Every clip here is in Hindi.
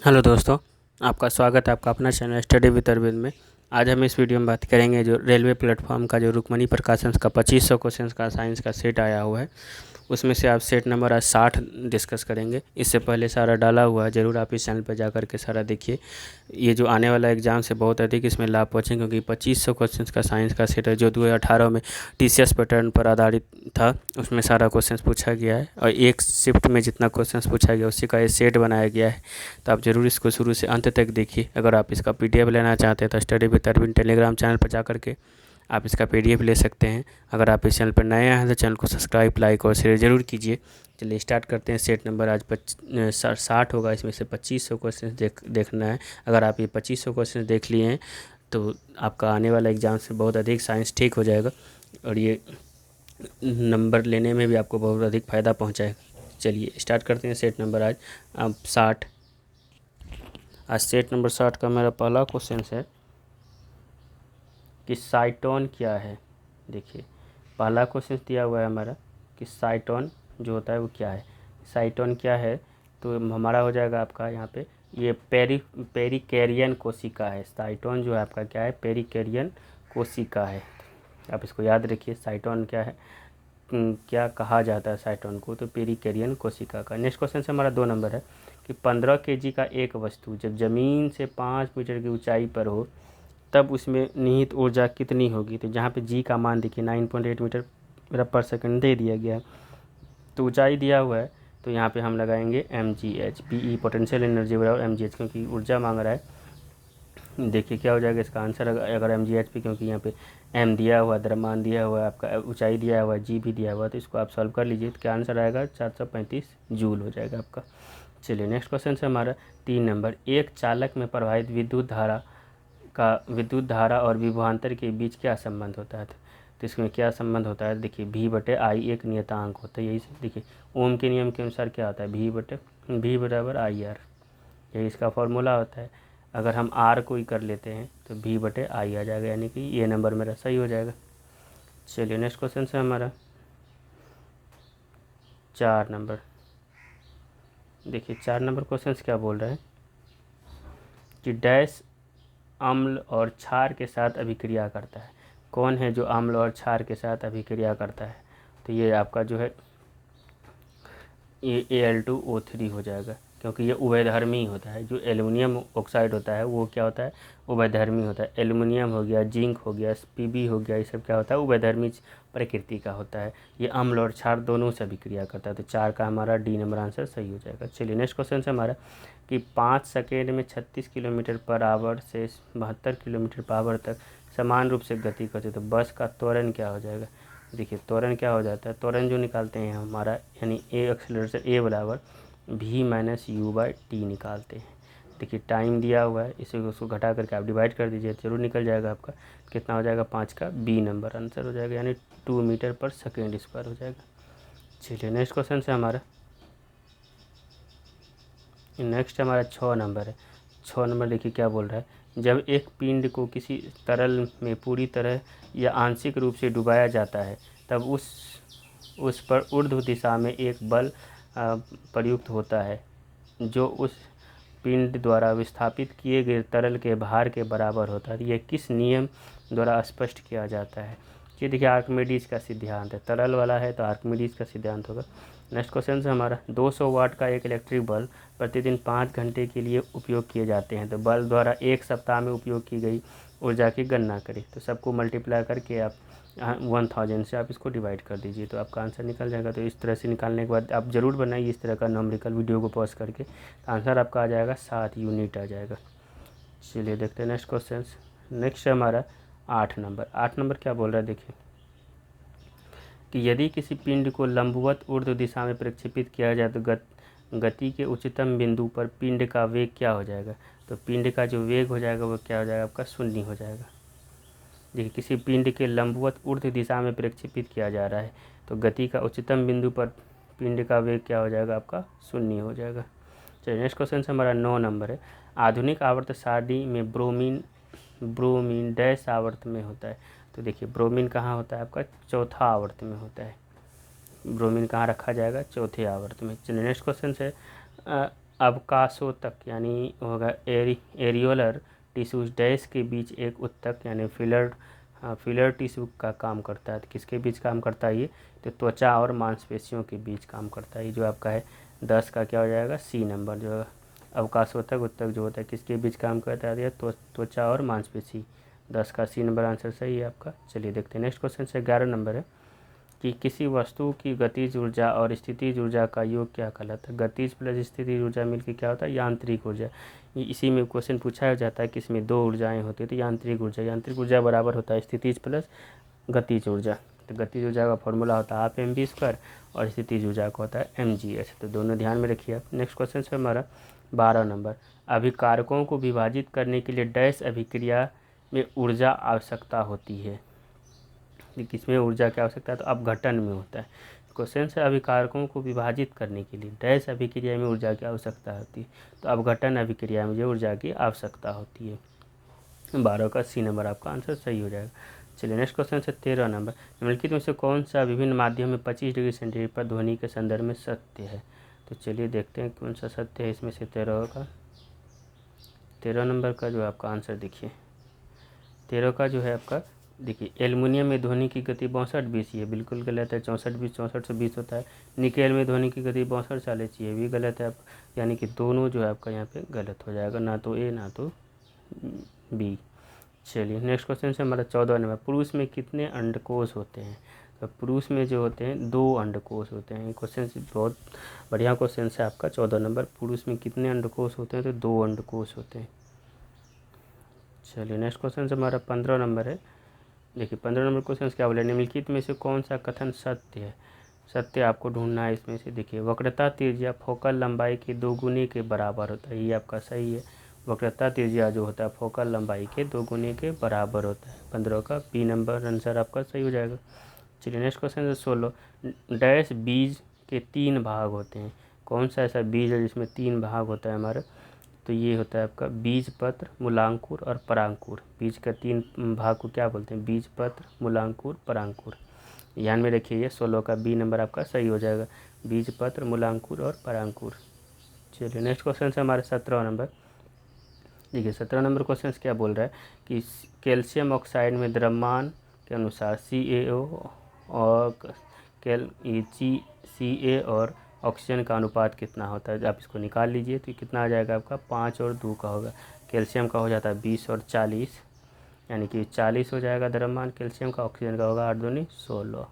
हेलो दोस्तों, आपका स्वागत है आपका अपना चैनल स्टडी विद अरविंद में। आज हम इस वीडियो में बात करेंगे जो रेलवे प्लेटफॉर्म का जो रुक्मणी प्रकाशन का 2500 क्वेश्चंस का साइंस का सेट आया हुआ है, उसमें से आप सेट नंबर आज 60 डिस्कस करेंगे। इससे पहले सारा डाला हुआ है, ज़रूर आप इस चैनल पर जा कर के सारा देखिए। ये जो आने वाला एग्ज़ाम से बहुत अधिक इसमें लाभ पहुँचे, क्योंकि 2500 क्वेश्चंस का साइंस का सेट है जो 2018 में TCS पैटर्न पर आधारित था। उसमें सारा क्वेश्चंस पूछा गया है और एक शिफ्ट में जितना क्वेश्चंस पूछा गया उसी का ये सेट बनाया गया है। तो आप ज़रूर इसको शुरू से अंत तक देखिए। अगर आप इसका PDF लेना चाहते हैं तो study with Arvind Telegram channel पर जा कर के आप इसका PDF ले सकते हैं। अगर आप इस चैनल पर नए हैं तो चैनल को सब्सक्राइब, लाइक और शेयर ज़रूर कीजिए। चलिए स्टार्ट करते हैं। सेट नंबर आज 60 होगा, इसमें से 2500 क्वेश्चन देखना है। अगर आप ये 2500 क्वेश्चन देख लिए हैं तो आपका आने वाला एग्ज़ाम से बहुत अधिक साइंस ठीक हो जाएगा और ये नंबर लेने में भी आपको बहुत अधिक फ़ायदा पहुँचाएगा। चलिए स्टार्ट करते हैं। सेट नंबर आज 60। आज सेट नंबर 60 का मेरा पहला क्वेश्चन है कि साइटोन क्या है। देखिए पहला क्वेश्चन दिया हुआ है हमारा कि साइटोन जो होता है वो क्या है। साइटोन क्या है तो हमारा हो जाएगा आपका यहाँ पे ये पेरिकैरियन कोशिका है। साइटोन जो है आपका क्या है, पेरिकैरियन कोशिका है। आप इसको याद रखिए, साइटोन क्या है, क्या कहा जाता है साइटोन को, तो पेरिकैरियन कोशिका का। नेक्स्ट क्वेश्चन से हमारा 2 नंबर है कि 15 kg का एक वस्तु जब ज़मीन से 5 मीटर की ऊंचाई पर हो तब उसमें निहित ऊर्जा कितनी होगी। तो जहाँ पे जी का मान देखिए 9.8 मीटर पर सेकंड दे दिया गया है, तो ऊंचाई दिया हुआ है, तो यहाँ पे हम लगाएंगे mgh। PE पोटेंशियल एनर्जी बराबर mgh, क्योंकि ऊर्जा मांग रहा है। देखिए क्या हो जाएगा इसका आंसर अगर mgh पे, क्योंकि यहाँ पे m दिया हुआ है, द्रव्यमान दिया हुआ है, आपका ऊंचाई दिया हुआ है, g भी दिया हुआ है, तो इसको आप सॉल्व कर लीजिए तो क्या आंसर आएगा 435 जूल हो जाएगा आपका। चलिए नेक्स्ट क्वेश्चन से हमारा 3 नंबर। एक चालक में प्रवाहित विद्युत धारा और विभवांतर के बीच क्या संबंध होता है। तो इसमें क्या संबंध होता है, देखिए V/I एक नियतांक होता है। यही देखिए ओम के नियम के अनुसार क्या होता है, V बराबर IR, यही इसका फॉर्मूला होता है। अगर हम R को ही कर लेते हैं तो V/I आ जाएगा, यानी कि ये नंबर मेरा सही हो जाएगा। चलिए नेक्स्ट क्वेश्चन से हमारा 4 नंबर। देखिए 4 नंबर क्वेश्चन क्या बोल रहे हैं कि डैश अम्ल और क्षार के साथ अभिक्रिया करता है। कौन है जो अम्ल और क्षार के साथ अभिक्रिया करता है, तो ये आपका जो है ये Al2O3 हो जाएगा, क्योंकि ये उभयधर्मी होता है। जो एल्युमिनियम ऑक्साइड होता है वो क्या होता है, उभयधर्मी होता है। एल्युमिनियम हो गया, जिंक हो गया, Pb हो गया, ये सब क्या होता है, उभयधर्मी प्रकृति का होता है। ये अम्ल और क्षार दोनों से अभिक्रिया करता है, तो 4 का हमारा डी नंबर आंसर सही हो जाएगा। चलिए नेक्स्ट क्वेश्चन से हमारा कि 5 सेकेंड में 36 किलोमीटर पर आवर से 72 किलोमीटर पर आवर तक समान रूप से गति करते, तो बस का त्वरण क्या हो जाएगा। देखिए त्वरण क्या हो जाता है, त्वरण जो निकालते हैं हमारा, यानी ए एक्सेलरेशन ए बराबर V-U/T निकालते हैं। देखिए टाइम दिया हुआ है, इसे उसको घटा करके आप डिवाइड कर दीजिए, जरूर निकल जाएगा आपका। कितना हो जाएगा, 5 का B नंबर आंसर हो जाएगा, यानी 2 मीटर पर सेकेंड स्क्वायर हो जाएगा। चलिए नेक्स्ट क्वेश्चन से हमारा नेक्स्ट हमारा 6 नंबर है। 6 नंबर देखिए क्या बोल रहा है, जब एक पिंड को किसी तरल में पूरी तरह या आंशिक रूप से डुबाया जाता है तब उस पर ऊर्ध्व दिशा में एक बल प्रयुक्त होता है जो उस पिंड द्वारा विस्थापित किए गए तरल के भार के बराबर होता है। यह किस नियम द्वारा स्पष्ट किया जाता है। ये देखिए आर्किमिडीज का सिद्धांत है, तरल वाला है तो आर्किमिडीज का सिद्धांत होगा। नेक्स्ट क्वेश्चन से हमारा 200 वाट का एक इलेक्ट्रिक बल्ब प्रतिदिन 5 घंटे के लिए उपयोग किए जाते हैं, तो बल्ब द्वारा एक सप्ताह में उपयोग की गई ऊर्जा की गणना करें। तो सबको मल्टीप्लाई करके आप 1000 से आप इसको डिवाइड कर दीजिए तो आपका आंसर निकल जाएगा। तो इस तरह से निकालने के बाद आप ज़रूर बनाइए इस तरह का न्यूमेरिकल वीडियो को पॉज करके, तो आंसर आपका आ जाएगा 7 यूनिट आ जाएगा। चलिए देखते हैं नेक्स्ट क्वेश्चन। नेक्स्ट है हमारा 8 नंबर। 8 नंबर क्या बोल रहा है, देखिए कि यदि किसी पिंड को लंबवत ऊर्ध्व दिशा में प्रक्षेपित किया जाए तो गति के उच्चतम बिंदु पर पिंड का वेग क्या हो जाएगा। तो पिंड का जो वेग हो जाएगा वो क्या हो जाएगा, आपका 0 हो जाएगा। देखिए किसी पिंड के लंबवत ऊर्ध्व दिशा में प्रक्षेपित किया जा रहा है तो गति का उच्चतम बिंदु पर पिंड का वेग क्या हो जाएगा, आपका 0 हो जाएगा। चलिए नेक्स्ट क्वेश्चन से हमारा 9 नंबर है। आधुनिक आवर्त सारणी में ब्रोमीन डैश आवर्त में होता है। तो देखिए ब्रोमीन कहाँ होता है, आपका चौथा आवर्त में होता है। ब्रोमीन कहाँ रखा जाएगा, चौथे आवर्त में। चलिए नेक्स्ट क्वेश्चन से अवकाशोतक यानी होगा एरियोलर टिश्यूज डैश के बीच एक उत्तक यानी फिलर टिश्यू का काम करता है। तो किसके बीच काम करता है ये? तो त्वचा और मांसपेशियों के बीच काम करता है। ये जो आपका है 10 का क्या हो जाएगा? C number. जो अवकाशोतक उत्तक जो होता है किसके बीच काम करता है? त्वचा और मांसपेशी। 10 का सी नंबर आंसर सही है आपका। चलिए देखते हैं नेक्स्ट क्वेश्चन से 11 नंबर है कि किसी वस्तु की गतिज ऊर्जा और स्थितिज ऊर्जा का योग क्या कहलाता है? गतिज प्लस स्थितिज ऊर्जा मिलकर क्या होता है? यांत्रिक ऊर्जा। इसी में क्वेश्चन पूछा जाता है कि इसमें दो ऊर्जाएं होती है तो यांत्रिक ऊर्जा बराबर होता है स्थितिज प्लस गतिज ऊर्जा। तो गतिज ऊर्जा का फॉर्मूला होता है ½ और स्थितिज ऊर्जा का होता है mgh। तो दोनों ध्यान में रखिए आप। नेक्स्ट क्वेश्चन है हमारा 12 नंबर। अभिकारकों को विभाजित करने के लिए डैश अभिक्रिया में ऊर्जा आवश्यकता होती है। किसमें ऊर्जा की आवश्यकता है? तो अपघटन में होता है। क्वेश्चन से अभिकारकों को विभाजित करने के लिए डैश अभिक्रिया में ऊर्जा की आवश्यकता होती है। तो अपघटन अभिक्रिया में जो ऊर्जा की आवश्यकता होती है। 12 का सी नंबर आपका आंसर सही हो जाएगा। चलिए नेक्स्ट क्वेश्चन से 13 नंबर। निम्नलिखित में से कौन सा विभिन्न माध्यम में 25 डिग्री सेंटीग्रेड पर ध्वनि के संदर्भ में सत्य है? तो चलिए देखते हैं कौन सा सत्य है इसमें से। 13 नंबर का जो आपका आंसर देखिए, 13 का जो है आपका देखिए, एल्युमिनियम में ध्वनि की गति 62-20 है, बिल्कुल गलत है। 64-20 64-20 होता है। निकेल में ध्वनि की गति 62-40 ये भी गलत है। यानी कि दोनों जो है आपका यहाँ पे गलत हो जाएगा, ना तो ए ना तो बी। चलिए नेक्स्ट क्वेश्चन से हमारा 14 नंबर। पुरुष में कितने अंडकोश होते हैं? तो पुरुष में जो होते हैं 2 अंडकोश होते हैं। क्वेश्चन बहुत बढ़िया क्वेश्चन है आपका 14 नंबर। पुरुष में कितने अंडकोश होते हैं? तो 2 अंडकोश होते हैं। चलिए नेक्स्ट क्वेश्चन से हमारा 15 नंबर है। देखिए 15 नंबर क्वेश्चन क्या बोले? निम्नलिखित में से कौन सा कथन सत्य है? सत्य आपको ढूंढना है इसमें से। देखिए वक्रता त्रिज्या फोकल लंबाई के 2 गुने के बराबर होता है। ये आपका सही है। वक्रता त्रिज्या जो होता है फोकल लंबाई के 2 गुने के बराबर होता है। 15 का बी नंबर आंसर आपका सही हो जाएगा। चलिए नेक्स्ट क्वेश्चन है 16। डैश बीज के 3 भाग होते हैं। कौन सा ऐसा बीज है जिसमें 3 भाग होता है हमारा? तो ये होता है आपका बीज पत्र, मूलांकुर और परांकुर। बीज का 3 भाग को क्या बोलते हैं? बीज पत्र, मूलांकुर, परांकुर। ध्यान में रखिए ये 16 का बी नंबर आपका सही हो जाएगा। बीज पत्र, मूलांकुर और परांकुर। चलिए नेक्स्ट क्वेश्चन है हमारा 17 नंबर। देखिए 17 नंबर क्वेश्चन क्या बोल रहा है कि कैल्शियम ऑक्साइड में द्रव्यमान के अनुसार CaO और Ca और ऑक्सीजन का अनुपात कितना होता है? आप इसको निकाल लीजिए तो कितना आ जाएगा आपका? 5 और 2 का होगा। कैल्शियम का हो जाता है 20 और 40, यानी कि 40 हो जाएगा द्रव्यमान कैल्शियम का। ऑक्सीजन का होगा 8 दूनी 16।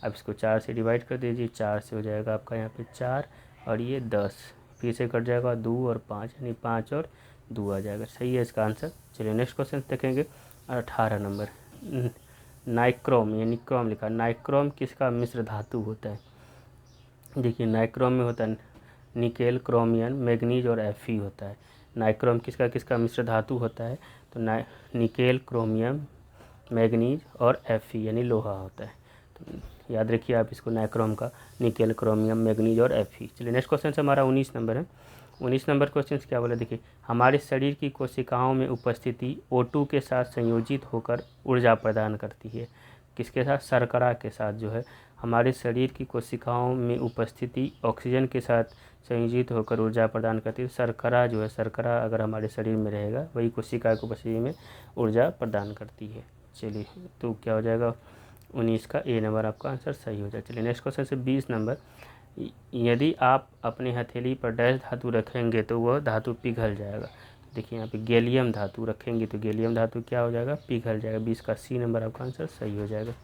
अब इसको 4 से डिवाइड कर दीजिए। 4 से हो जाएगा आपका यहाँ पे 4 और ये 10, फिर से कट जाएगा 2 और 5, यानी 5 और 2 आ जाएगा। सही है इसका आंसर। चलिए नेक्स्ट क्वेश्चन देखेंगे 18 नंबर। नाइक्रोम यानी क्रोम लिखा। नाइक्रोम किसका मिश्र धातु होता है? देखिए नाइक्रोम में होता है निकेल, क्रोमियम, मैग्नीज और Fe होता है। नाइक्रोम किसका मिश्र धातु होता है? तो निकेल, क्रोमियम, मैग्नीज और Fe यानी लोहा होता है। तो याद रखिए आप इसको, नाइक्रोम का निकेल, क्रोमियम, मैग्नीज और Fe। चलिए नेक्स्ट क्वेश्चन हमारा 19 नंबर है। 19 नंबर क्वेश्चन क्या बोला? देखिए हमारे शरीर की कोशिकाओं में उपस्थिति O2 के साथ संयोजित होकर ऊर्जा प्रदान करती है। किसके साथ? शर्करा के साथ जो है हमारे शरीर की कोशिकाओं में उपस्थिति ऑक्सीजन के साथ संयोजित होकर ऊर्जा प्रदान करती है। शर्करा जो है, शर्करा अगर हमारे शरीर में रहेगा वही कोशिका को शरीर में ऊर्जा प्रदान करती है। चलिए तो क्या हो जाएगा? 19 का ए नंबर आपका आंसर सही हो जाए। चलिए नेक्स्ट क्वेश्चन से 20 नंबर। यदि आप अपने हथेली पर डैश धातु रखेंगे तो वह धातु पिघल जाएगा। देखिए यहाँ पे गैलियम धातु रखेंगे तो गैलियम धातु क्या हो जाएगा? पिघल जाएगा। 20 का सी नंबर आपका आंसर सही हो जाएगा।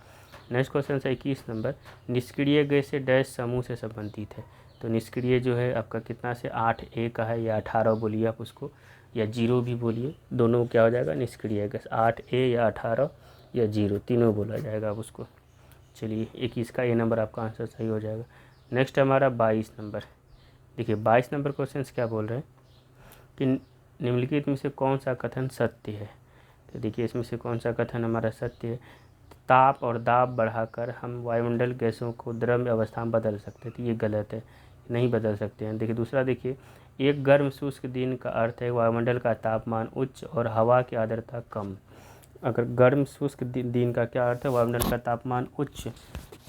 नेक्स्ट क्वेश्चन है 21 नंबर। निष्क्रिय गैस से डैश समूह से संबंधित है। तो निष्क्रिय जो है आपका कितना से 8A का है, या 18 बोलिए आप उसको, या 0 भी बोलिए, दोनों क्या हो जाएगा? निष्क्रिय गैस 8A या 18 या 0 तीनों बोला जाएगा आप उसको। चलिए 21 का ए नंबर आपका आंसर सही हो जाएगा। नेक्स्ट हमारा 22 नंबर। देखिए 22 नंबर क्वेश्चन क्या बोल रहे हैं कि निम्नलिखित में से कौन सा कथन सत्य है? तो देखिए इसमें से कौन सा कथन हमारा सत्य है? ताप और दाब बढ़ाकर हम वायुमंडल गैसों को द्रव्य अवस्था में बदल सकते हैं। तो ये गलत है, नहीं बदल सकते हैं। देखिए दूसरा देखिए, एक गर्म शुष्क दिन का अर्थ है वायुमंडल का तापमान उच्च और हवा की आर्द्रता कम। अगर गर्म शुष्क दिन का क्या अर्थ है? वायुमंडल का तापमान उच्च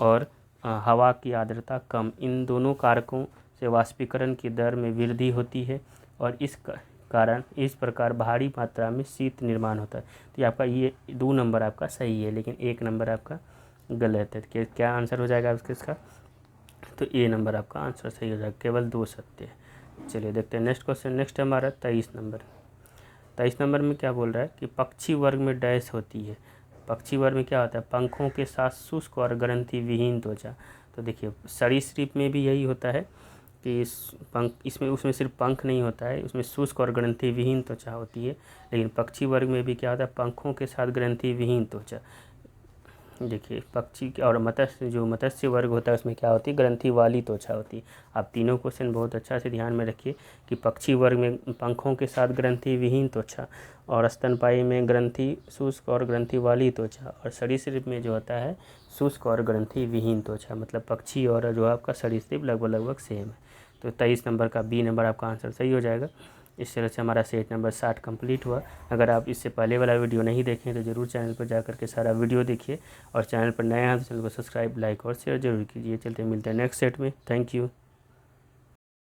और हवा की आर्द्रता कम। इन दोनों कारकों से वाष्पीकरण की दर में वृद्धि होती है और इस कारण इस प्रकार भारी मात्रा में शीत निर्माण होता है। तो ये आपका ये 2 नंबर आपका सही है, लेकिन 1 नंबर आपका गलत है। क्या आंसर हो जाएगा आपके इसका? तो ए नंबर आपका आंसर सही हो जाएगा, केवल 2 सत्य है। चलिए देखते हैं नेक्स्ट क्वेश्चन। नेक्स्ट हमारा 23 नंबर। 23 नंबर में क्या बोल रहा है कि पक्षी वर्ग में डैश होती है। पक्षी वर्ग में क्या होता है? पंखों के साथ शुष्क और ग्रंथि विहीन त्वचा। तो देखिए सरीसृप में भी यही होता है कि इसमें उसमें सिर्फ पंख नहीं होता है, उसमें शुष्क और ग्रंथि विहीन त्वचा होती है। लेकिन पक्षी वर्ग में भी क्या होता है? पंखों के साथ ग्रंथि विहीन त्वचा। देखिए पक्षी और मत्स्य वर्ग होता है उसमें क्या होती है? ग्रंथि वाली त्वचा होती है। आप तीनों क्वेश्चन बहुत अच्छा से ध्यान में रखिए कि पक्षी वर्ग में पंखों के साथ ग्रंथि विहीन त्वचा, और स्तनपायी में ग्रंथि शुष्क और ग्रंथि वाली त्वचा, और सरीसृप में जो होता है शुष्क और ग्रंथि विहीन त्वचा। मतलब पक्षी और जो आपका सरीसृप लगभग सेम है। तो 23 नंबर का बी नंबर आपका आंसर सही हो जाएगा। इस तरह से हमारा सेट नंबर 60 कंप्लीट हुआ। अगर आप इससे पहले वाला वीडियो नहीं देखें तो ज़रूर चैनल पर जाकर के सारा वीडियो देखिए, और चैनल पर नए हैं तो चैनल को सब्सक्राइब, लाइक और शेयर जरूर कीजिए। चलते मिलते हैं नेक्स्ट सेट में। Thank you.